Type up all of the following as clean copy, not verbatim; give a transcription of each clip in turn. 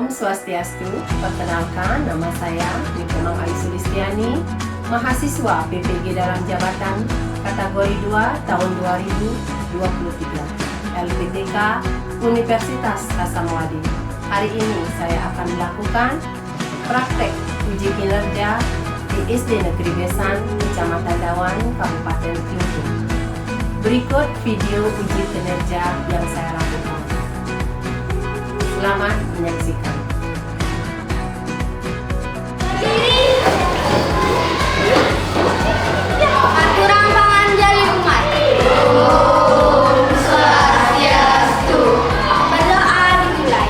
Om Swastiastu. Perkenalkan, nama saya Nikomang Ayu Sulistiani, mahasiswa PPG dalam jabatan kategori 2 tahun 2023, LPTK Universitas Hasanuddin. Hari ini saya akan melakukan praktek uji kinerja di SD Negeri Besan, Kecamatan Dawan, Kabupaten Klungkung. Berikut video uji kinerja yang saya lakukan. Selamat menyaksikan. Aturan panganjali umat. Om Swastiastu. Berdoa dimulai.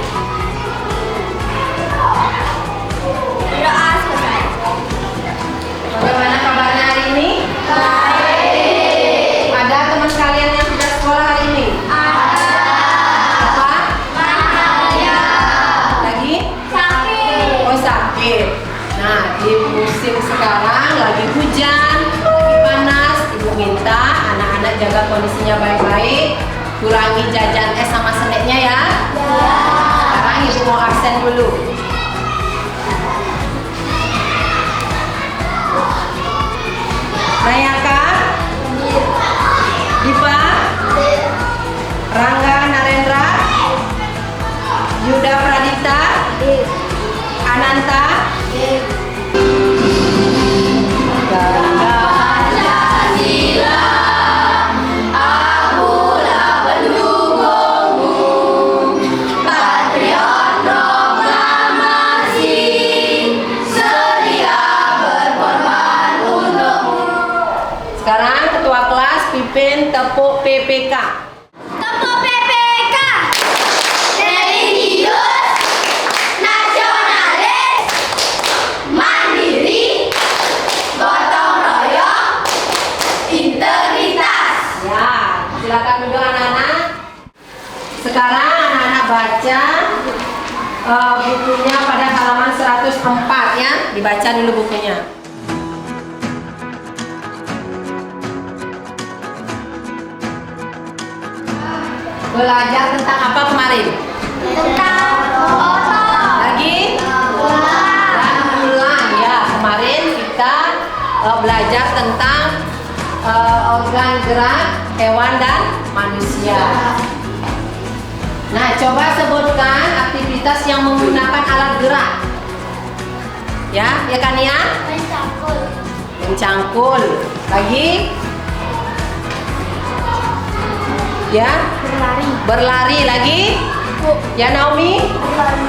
Berdoa selesai. Bagaimana kabarnya hari ini? Baik. Ada teman kalian yang sudah sekolah hari ini? Ada. Apa? Mahaya. Lagi? Sakit. Oh, sakit. Nah, di musim sekarang lagi hujan, lagi panas. Ibu minta anak-anak jaga kondisinya baik-baik, kurangi jajan es sama snacknya ya. Sekarang ibu mau absen dulu. Nayaka, Dipa, Rangga Narendra, Yuda Pradipta, Ananta, Ganda. Pancasila, akulah pendukungmu. Patriot proklamasi, sedia berkorban untukmu. Sekarang ketua kelas pimpin tepuk PPK. Tepuk PPK. Religius, nasionalis, mandiri, gotong royong, integritas. Ya, silakan duduk anak-anak. Sekarang anak-anak baca bukunya pada halaman 104 ya. Dibaca dulu bukunya. Belajar tentang apa kemarin? Tentang otot. Lagi? Dan bulan ya. Kemarin kita belajar tentang organ gerak hewan dan manusia. Nah, coba sebutkan aktivitas yang menggunakan alat gerak. Ya kan ya? Mencangkul. Mencangkul. Lagi? Ya? Berlari. Berlari lagi? Ya Naomi? Berlari.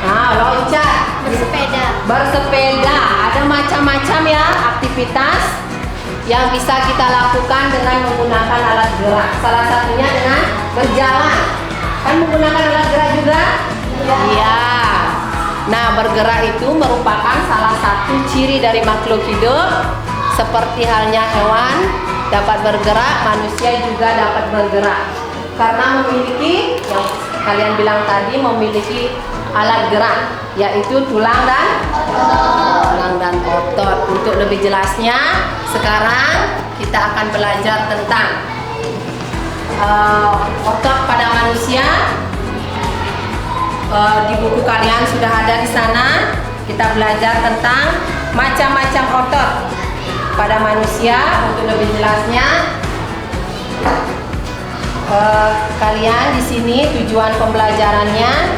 Nah, loncat. Bersepeda. Bersepeda, ada macam-macam ya aktivitas yang bisa kita lakukan dengan menggunakan alat gerak. Salah satunya dengan berjalan. Kan menggunakan alat gerak juga? Iya. Nah, bergerak itu merupakan salah satu ciri dari makhluk hidup. Seperti halnya hewan dapat bergerak, manusia juga dapat bergerak. Karena memiliki yang kalian bilang tadi, memiliki alat gerak, yaitu tulang dan otot. Untuk lebih jelasnya, sekarang kita akan belajar tentang otot pada manusia. Di buku kalian sudah ada di sana. Kita belajar tentang macam-macam otot pada manusia. Untuk lebih jelasnya, kalian di sini tujuan pembelajarannya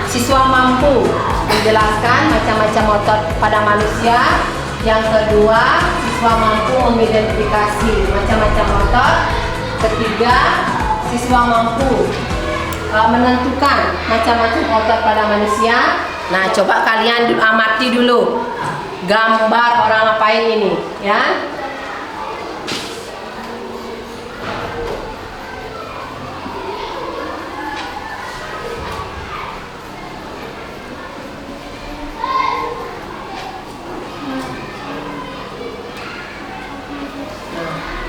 siswa mampu menjelaskan macam-macam otot pada manusia. Yang kedua, siswa mampu mengidentifikasi macam-macam otot. Ketiga, siswa mampu menentukan macam-macam otot pada manusia. Nah, coba kalian amati dulu gambar orang ngapain ini, ya.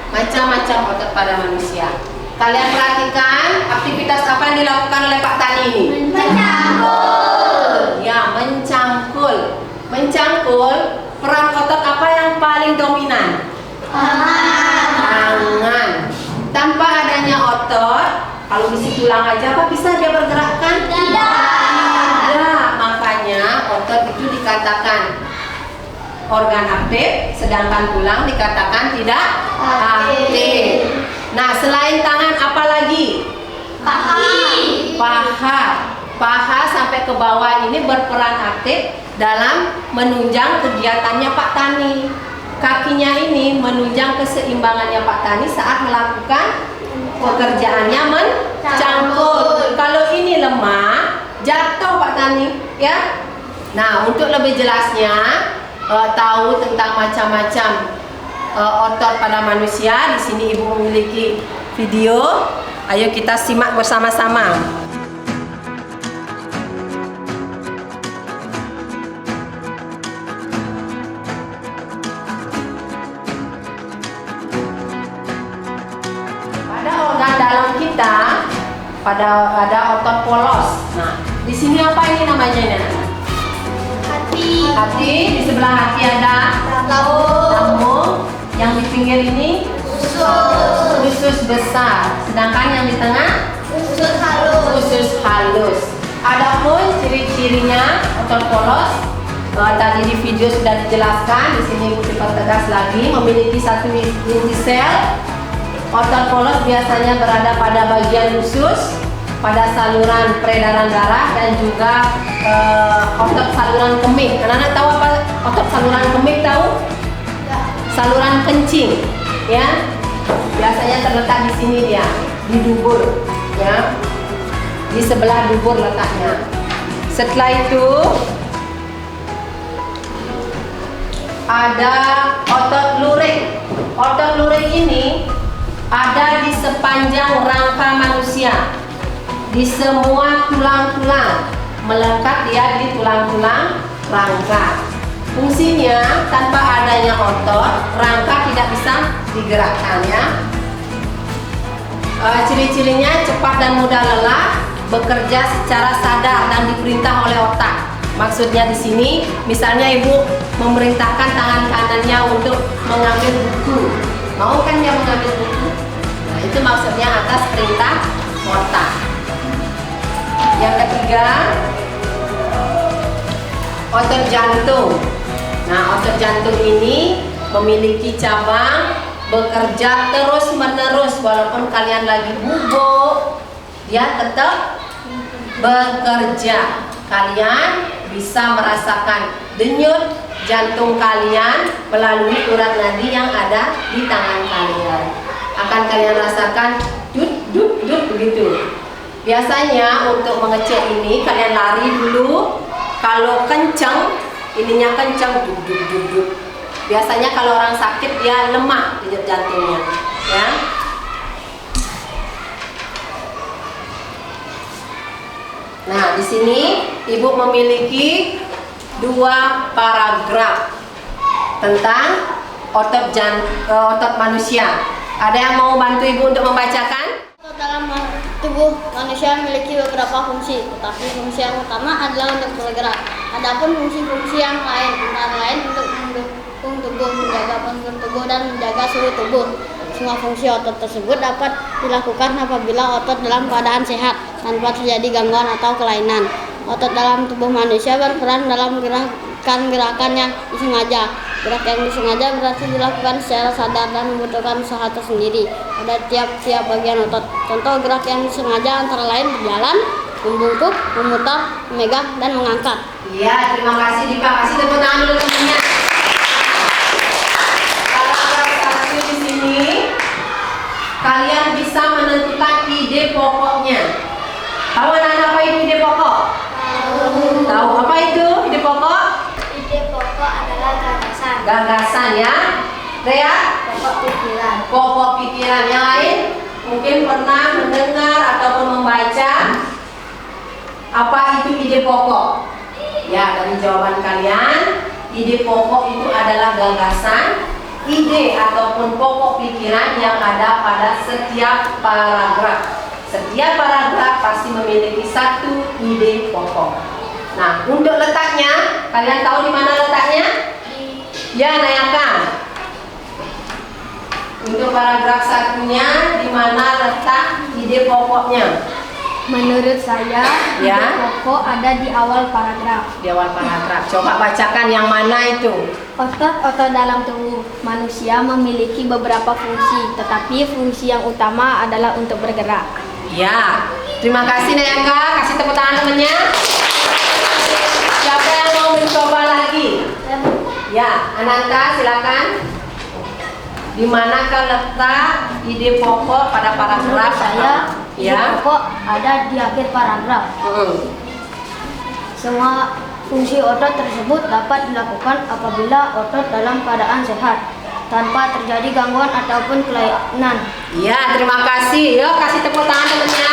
Macam-macam otot pada manusia. Kalian perhatikan aktivitas apa yang dilakukan oleh Pak Tani ini? Mencangkul. Ya, mencangkul. Mencangkul, peran otot apa yang paling dominan? Tangan. Tanpa adanya otot, kalau isi tulang aja apa bisa dia bergerakkan? Tidak. Tidak. Maka otot itu dikatakan organ aktif, sedangkan tulang dikatakan tidak aktif. Nah, selain tangan apa lagi? Paha sampai ke bawah ini berperan aktif dalam menunjang kegiatannya Pak Tani. Kakinya ini menunjang keseimbangannya Pak Tani saat melakukan pekerjaannya mencangkul. Kalau ini lemah, jatuh Pak Tani, ya. Nah, untuk lebih jelasnya tahu tentang macam-macam otot pada manusia, di sini Ibu memiliki video. Ayo kita simak bersama-sama. Pada organ dalam kita, ada otot polos. Nah, di sini apa ini namanya ini? Hati. Di sebelah hati ada lambung. Yang di pinggir ini usus besar. Sedangkan yang di tengah usus halus. Adapun ciri-cirinya otot polos tadi di video sudah dijelaskan. Di sini Ibu dipertegas lagi, memiliki satu inti sel. Otot polos biasanya berada pada bagian usus, pada saluran peredaran darah, dan juga otot saluran kemih. Anak-anak tahu apa otot saluran kemih? Tahu? Saluran kencing, ya. Biasanya terletak di sini dia, di dubur, ya. Di sebelah dubur letaknya. Setelah itu ada otot lurik. Otot lurik ini ada di sepanjang rangka manusia, di semua tulang-tulang, melekat dia di tulang-tulang rangka. Fungsinya, tanpa adanya otot, rangka tidak bisa digerakkan, ya. Ciri-cirinya cepat dan mudah lelah, bekerja secara sadar dan diperintah oleh otak. Maksudnya di sini, misalnya Ibu memerintahkan tangan kanannya untuk mengambil buku, mau kan dia mengambil buku? Nah, itu maksudnya atas perintah otak. Yang ketiga, otot jantung. Nah, otot jantung ini memiliki cabang, bekerja terus-menerus walaupun kalian lagi bubuk, dia tetap bekerja. Kalian bisa merasakan denyut jantung kalian melalui urat nadi yang ada di tangan kalian. Akan kalian rasakan dut begitu. Biasanya untuk mengecek ini kalian lari dulu. Kalau kencang, ininya kencang, duk. Biasanya kalau orang sakit dia lemah denyut jantungnya, ya. Nah, di sini Ibu memiliki 2 paragraf tentang otot manusia. Ada yang mau bantu Ibu untuk membacakan? Otot dalam tubuh manusia memiliki beberapa fungsi, tetapi fungsi yang utama adalah untuk bergerak. Adapun fungsi-fungsi yang lain antara lain untuk mendukung tubuh, menjaga postur tubuh, dan menjaga suhu tubuh. Semua fungsi otot tersebut dapat dilakukan apabila otot dalam keadaan sehat, tanpa terjadi gangguan atau kelainan. Otot dalam tubuh manusia berperan dalam gerakan yang disengaja. Gerak yang disengaja berarti dilakukan secara sadar dan membutuhkan usaha tersendiri pada tiap-tiap bagian otot. Contoh gerak yang disengaja antara lain berjalan, membungkuk, memutar, memegang, dan mengangkat. Iya, terima kasih Dipa. Kasih tepuk tangan dulu temannya. Paragraf 1 di sini kalian bisa menentukan ide pokoknya. Tahu anak-anak apa itu ide pokok? Tahu apa itu ide pokok? Ide pokok adalah gagasan. Gagasan, ya. Rea? Pokok pikiran. Pokok pikiran. Yang lain mungkin pernah mendengar ataupun membaca apa itu ide pokok. Ya, dari jawaban kalian, ide pokok itu adalah gagasan, ide ataupun pokok pikiran yang ada pada setiap paragraf. Setiap paragraf pasti memiliki satu ide pokok. Nah, untuk letaknya, kalian tahu di mana letaknya? Ya, Nayaka. Untuk paragraf satunya, di mana letak ide pokoknya? Menurut saya, Ya. ide pokok ada di awal paragraf. Di awal paragraf. Coba bacakan yang mana itu. Otot-otot dalam tubuh manusia memiliki beberapa fungsi, tetapi fungsi yang utama adalah untuk bergerak. Ya, terima kasih Nayangga. Kasih tepuk tangan temannya. Siapa yang mau mencoba lagi? Ya, Ananta silakan. Di manakah letak ide pokok pada paragraf? Menurut saya, ide Ya. pokok ada di akhir paragraf. Semua fungsi otot tersebut dapat dilakukan apabila otot dalam keadaan sehat, tanpa terjadi gangguan ataupun kelainan. Ya, terima kasih. Yuk, kasih tepuk tangan temannya.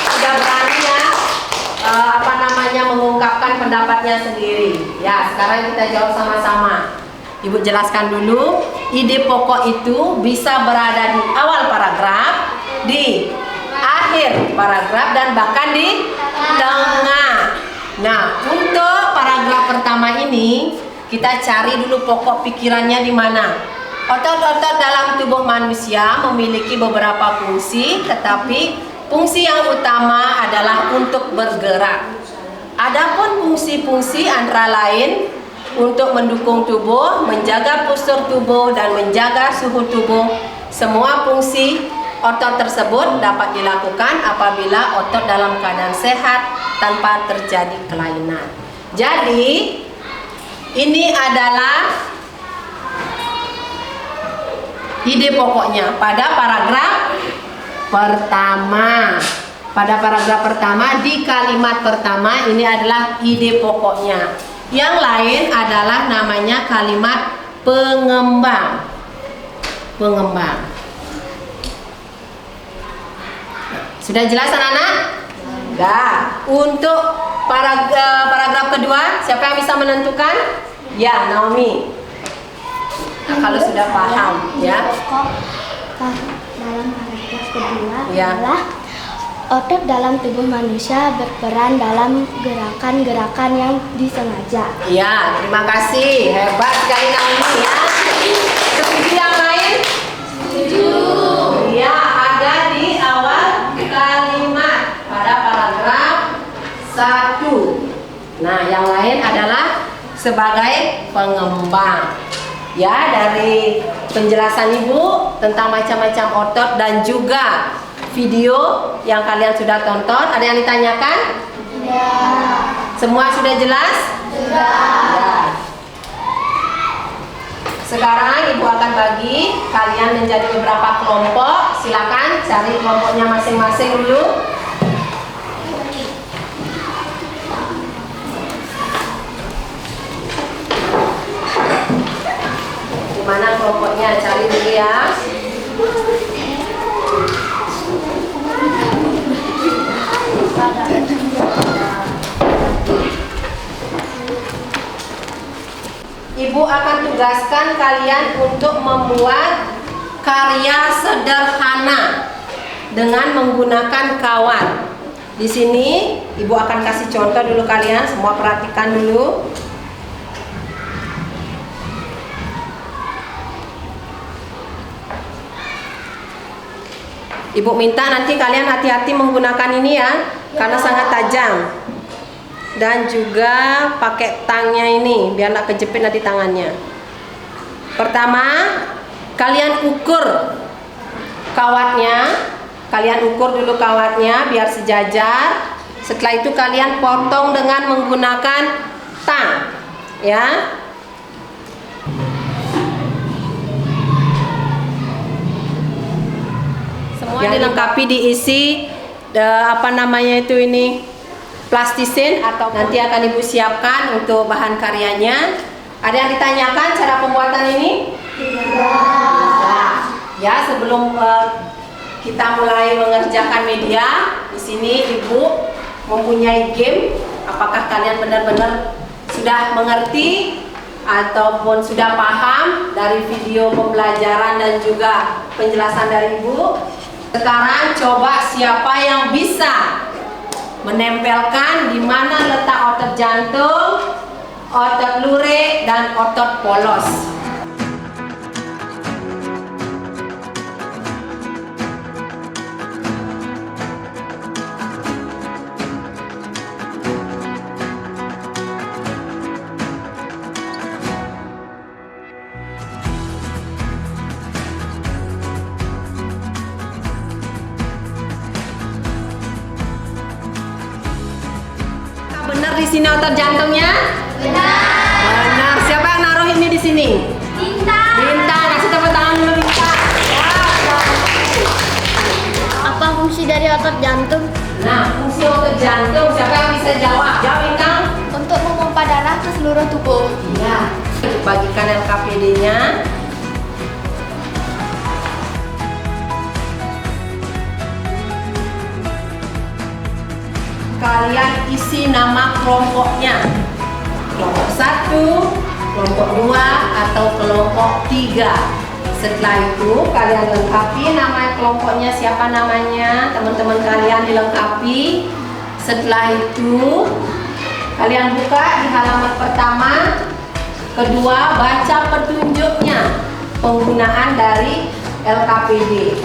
Sudah berani ya, mengungkapkan pendapatnya sendiri. Ya, sekarang kita jawab sama-sama. Ibu jelaskan dulu, ide pokok itu bisa berada di awal paragraf, di akhir paragraf, dan bahkan di tengah. Nah, untuk paragraf pertama ini, kita cari dulu pokok pikirannya di mana. Otot-otot dalam tubuh manusia memiliki beberapa fungsi, tetapi fungsi yang utama adalah untuk bergerak. Adapun fungsi-fungsi antara lain untuk mendukung tubuh, menjaga postur tubuh, dan menjaga suhu tubuh. Semua fungsi otot tersebut dapat dilakukan apabila otot dalam keadaan sehat tanpa terjadi kelainan. Jadi, ini adalah ide pokoknya pada paragraf pertama. Pada paragraf pertama, di kalimat pertama ini adalah ide pokoknya. Yang lain adalah namanya kalimat pengembang. Pengembang. Sudah jelas anak-anak? Enggak. Untuk paragraf kedua, siapa yang bisa menentukan? Ya, Naomi. Nah, kalau sudah paham, ya. Dalam paragraf kedua Ya. adalah otot dalam tubuh manusia berperan dalam gerakan-gerakan yang disengaja. Ya, terima kasih. Hebat sekali Naomi ya. Setuju yang lain? Setuju. Ya, ada di awal kalimat pada paragraf 1. Nah, yang lain adalah sebagai pengembang. Ya, dari penjelasan Ibu tentang macam-macam otot dan juga video yang kalian sudah tonton, ada yang ditanyakan? Ya. Semua sudah jelas? Sudah. Ya. Sekarang Ibu akan bagi kalian menjadi beberapa kelompok. Silakan cari kelompoknya masing-masing dulu. Dimana kelompoknya? Cari dulu ya. Ibu akan tugaskan kalian untuk membuat karya sederhana dengan menggunakan kawan. Di sini Ibu akan kasih contoh dulu kalian, semua perhatikan dulu. Ibu minta nanti kalian hati-hati menggunakan ini ya, karena sangat tajam. Dan juga pakai tangnya ini biar nggak kejepit nanti tangannya. Pertama, kalian ukur kawatnya. Kalian ukur dulu kawatnya biar sejajar. Setelah itu kalian potong dengan menggunakan tang, ya. Semua dilengkapi diisi plastisin atau nanti akan Ibu siapkan untuk bahan karyanya. Ada yang ditanyakan cara pembuatan ini? Tidak. Ya, sebelum kita mulai mengerjakan media, di sini Ibu mempunyai game. Apakah kalian benar-benar sudah mengerti ataupun sudah paham dari video pembelajaran dan juga penjelasan dari Ibu? Sekarang coba siapa yang bisa menempelkan di mana letak otot jantung, otot lurik, dan otot polos. sini otot jantungnya? Benar. Siapa yang naruh ini di sini? Binta. Kasih tepuk tangan dulu Binta. Ya, Apa fungsi dari otot jantung? nah, fungsi otot jantung siapa yang bisa jawab? Jawab Binta. Untuk memompa darah ke seluruh tubuh. Iya. Bagikan LKPD-nya. Kalian isi nama kelompoknya. Kelompok 1, kelompok 2, atau kelompok 3. Setelah itu kalian lengkapi nama kelompoknya, siapa namanya, teman-teman kalian dilengkapi. Setelah itu kalian buka di halaman pertama, kedua baca petunjuknya penggunaan dari LKPD.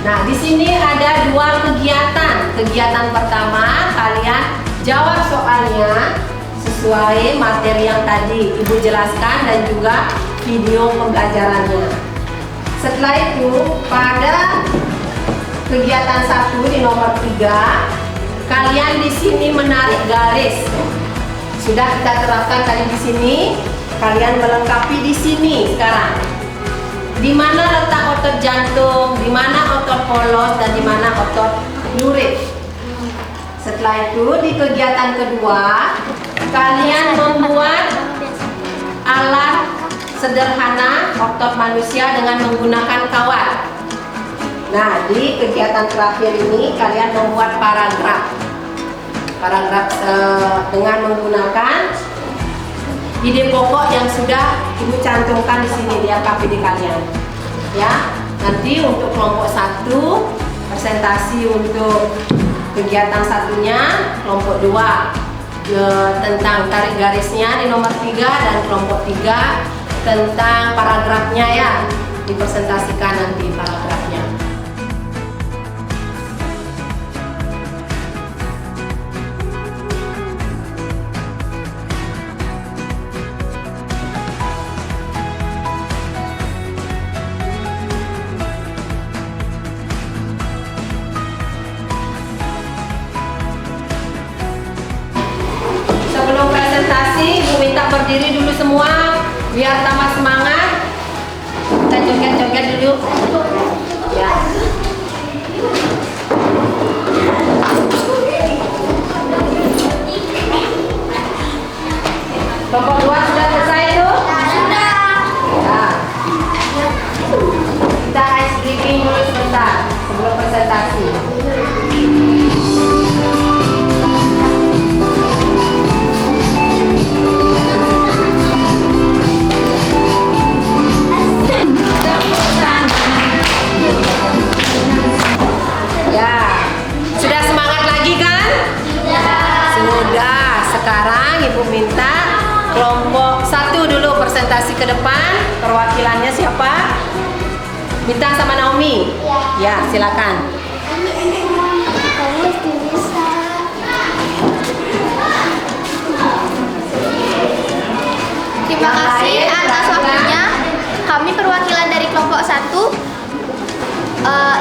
Nah, di sini ada dua kegiatan. Kegiatan pertama, kalian jawab soalnya sesuai materi yang tadi Ibu jelaskan dan juga video pembelajarannya. Setelah itu, pada kegiatan 1 di nomor 3, kalian di sini menarik garis. Sudah kita terapkan tadi di sini. Kalian melengkapi di sini sekarang. Di mana letak otot jantung, di mana otot polos, dan di mana otot lurid. Setelah itu di kegiatan kedua, kalian membuat alat sederhana otot manusia dengan menggunakan kawat. Nah, di kegiatan terakhir ini kalian membuat paragraf dengan menggunakan ide pokok yang sudah Ibu cantumkan di sini di LKPD kalian. Ya, nanti untuk kelompok 1 presentasi untuk kegiatan satunya, kelompok 2 tentang tarik garisnya di nomor 3, dan kelompok 3 tentang paragrafnya ya, dipresentasikan nanti paragrafnya. Sebelum presentasi, Ibu minta berdiri dulu semua biar tambah semangat. Kita joget-joget dulu. Ya. Kelompok 2 sudah selesai itu? Sudah. Ya. Kita ice breaking dulu sebentar sebelum presentasi. Ya, sudah semangat lagi kan? Sudah. Sekarang Ibu minta kelompok 1 dulu presentasi ke depan. Perwakilannya siapa? Minta sama Naomi. Ya, silakan. Kamu bisa. Terima kasih atas waktunya. Kami perwakilan dari kelompok 1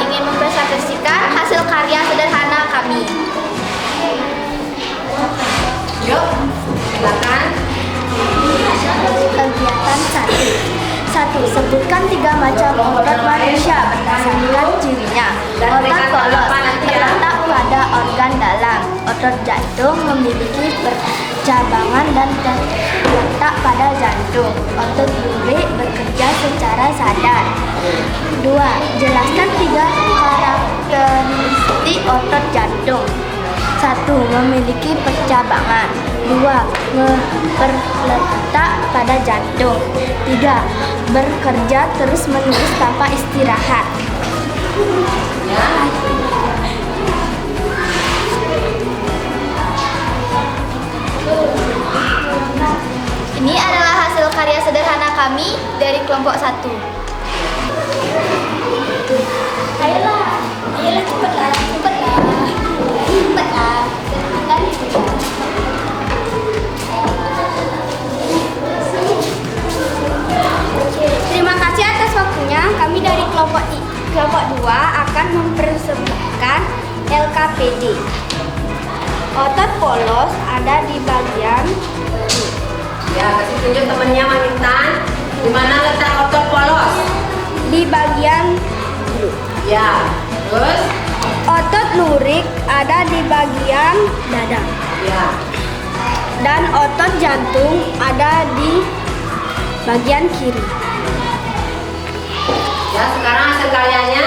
ingin mempresentasikan hasil karya sederhana kami. Yuk, silakan. Kegiatan 1. Sebutkan 3 macam otot manusia berdasarkan cirinya. Otot polos terletak pada organ dalam. Otot jantung memiliki percabangan dan terletak pada jantung. Otot lurik bekerja secara sadar. 2. Jelaskan 3 karakteristik otot jantung. 1. Memiliki percabangan. 2. Terletak pada jantung. 3. Bekerja terus-menerus tanpa istirahat. Ya. Ini adalah hasil karya sederhana kami dari kelompok 1. Ayolah cepatlah. Terima kasih atas waktunya. Kami dari kelompok 2 akan mempersembahkan LKPD. Otot polos polos ada di bagian Ya, kasih tunjuk temennya Manintan. Di mana letak otot polos? di bagian Ya. Terus? otot lurik ada di bagian dada Ya. dan otot jantung ada di bagian kiri. Ya, sekarang hasil karyanya.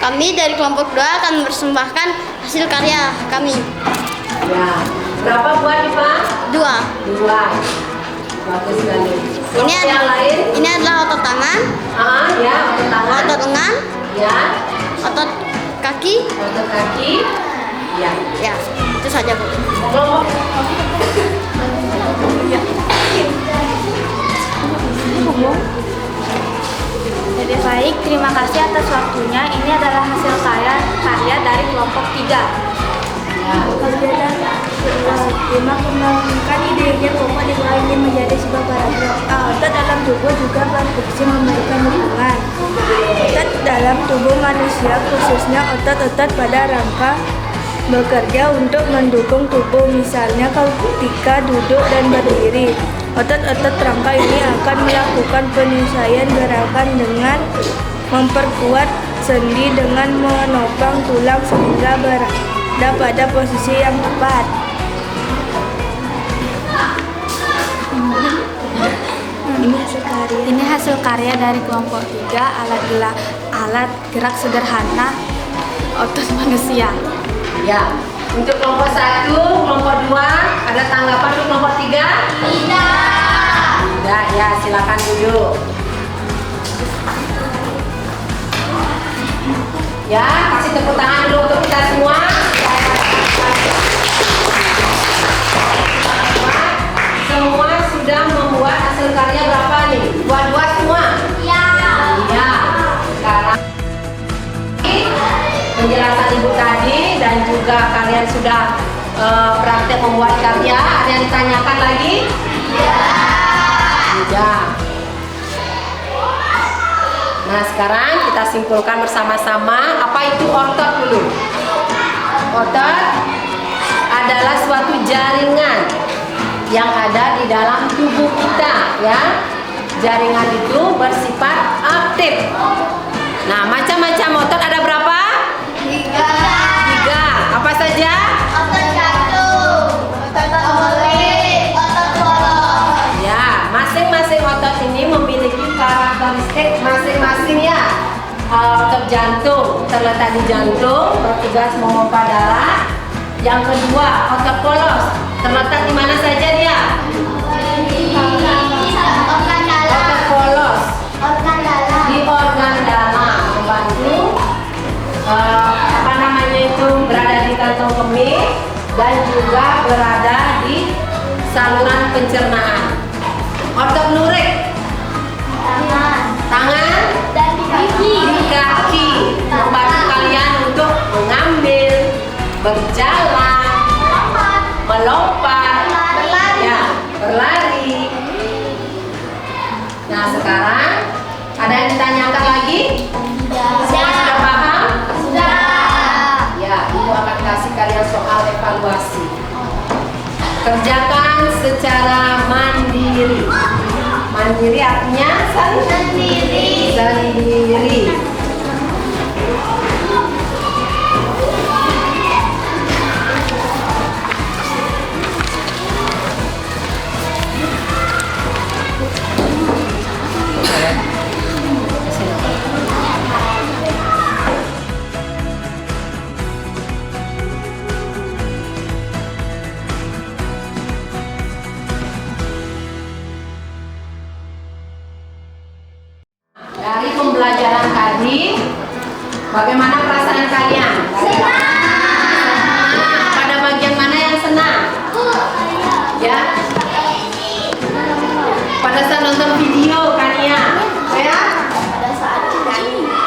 Kami dari kelompok 2 akan mempersembahkan hasil karya kami. Ya. Berapa buah nih, Pak? 2. 2. Bagus sekali. Ini Yang lain? ini adalah otot tangan, Ya, otot tangan. otot lengan, Ya. otot kaki. Otot kaki. Ya. Ya, itu saja, Bu. Kelompok. Jadi baik, terima kasih atas waktunya. Ini adalah hasil karya dari kelompok 3. Ya. Lima kembangkan idenya pokok dimulai ini menjadi sebuah paragraf. Otot dalam tubuh juga berfungsi memberikan dukungan. Otot dalam tubuh manusia khususnya otot-otot pada rangka bekerja untuk mendukung tubuh, misalnya ketika duduk dan berdiri. Otot-otot rangka ini akan melakukan penyesuaian gerakan dengan memperkuat sendi dengan menopang tulang sehingga berada pada posisi yang tepat. Ini hasil karya dari kelompok 3 alat gerak sederhana otot manusia. Ya. Untuk kelompok 1, kelompok 2, ada tanggapan untuk kelompok 3? Tidak. Ya, silakan duduk. Ya, kasih tepuk tangan dulu untuk kita semua. Semua sudah membuat hasil karya berapa nih? Dua-dua semua? Iya. Sekarang penjelasan Ibu tadi dan juga kalian sudah praktek membuat karya. Ada yang ditanyakan lagi? Iya. Tidak. Nah, sekarang kita simpulkan bersama-sama apa itu otot dulu. Otot adalah suatu jaringan yang ada di dalam tubuh kita, ya. Jaringan itu bersifat aktif. Nah, macam-macam otot ada berapa? 3. Apa saja? Otot jantung, otot lurik, otot polos. Ya, masing-masing otot ini memiliki karakteristik masing-masing ya. Otot jantung terletak di jantung, bertugas memompa darah. Yang kedua, otot polos terletak di mana saja dia? Otot polos di organ dalam, membantu berada di kantong kemih dan juga berada di saluran pencernaan. Otot lurik tangan Dan di kaki. di kaki membantu kalian untuk mengambil, berjalan, melompat, ya, berlari. Nah, sekarang ada yang ditanyakan lagi? Semua sudah paham? Ya, Ibu akan kasih kalian soal evaluasi. Kerjakan secara mandiri. Mandiri artinya sendiri. Dari pembelajaran tadi, bagaimana perasaan kalian? Senang. Pada bagian mana yang senang? Ya. Pada saat nonton video kan ya? Ya.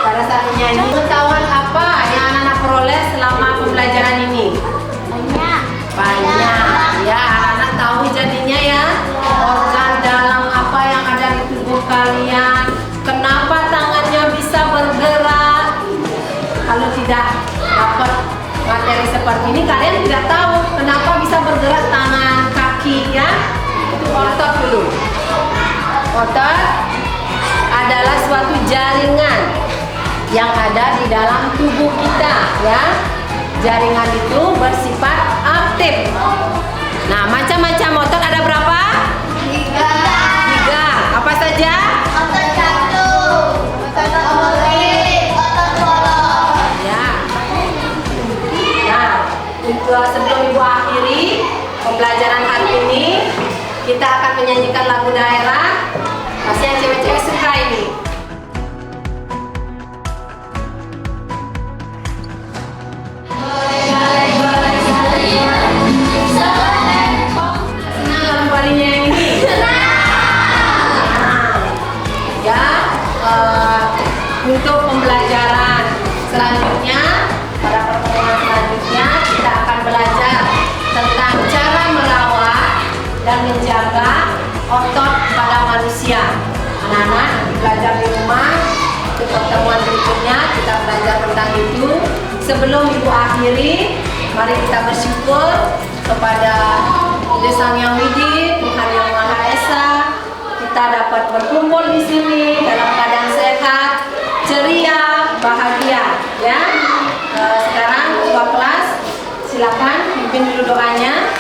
Pada saat menyanyi. Pengetahuan apa yang anak-anak peroleh selama pembelajaran ini? Banyak. Ya, anak-anak tahu jadinya ya. Organ dalam apa yang ada di tubuh kalian. Kenapa tangannya bisa bergerak? Kalau tidak dapat materi seperti ini, kalian tidak tahu kenapa bisa bergerak. ya. Jaringan itu bersifat aktif. Nah, macam-macam otot ada berapa? 3. Apa saja? Otot jantung, otot kulit, otot bolong. Ya. Nah, sebelum Ibu akhiri pembelajaran hari ini, kita akan menyanyikan lagu daerah. Pasti yang cewek-cewek suka ini. Senang lemparinya yang ini. Ya, untuk pembelajaran selanjutnya, pada pertemuan selanjutnya kita akan belajar tentang cara merawat dan menjaga otot pada manusia. Anak-anak belajar di rumah. Untuk pertemuan berikutnya kita belajar tentang itu. Sebelum Ibu akhiri, mari kita bersyukur kepada Tuhan Sang Yang Widi, Tuhan Yang Maha Esa. Kita dapat berkumpul di sini dalam keadaan sehat, ceria, bahagia. Ya. Sekarang ketua kelas, silakan pimpin dulu doanya.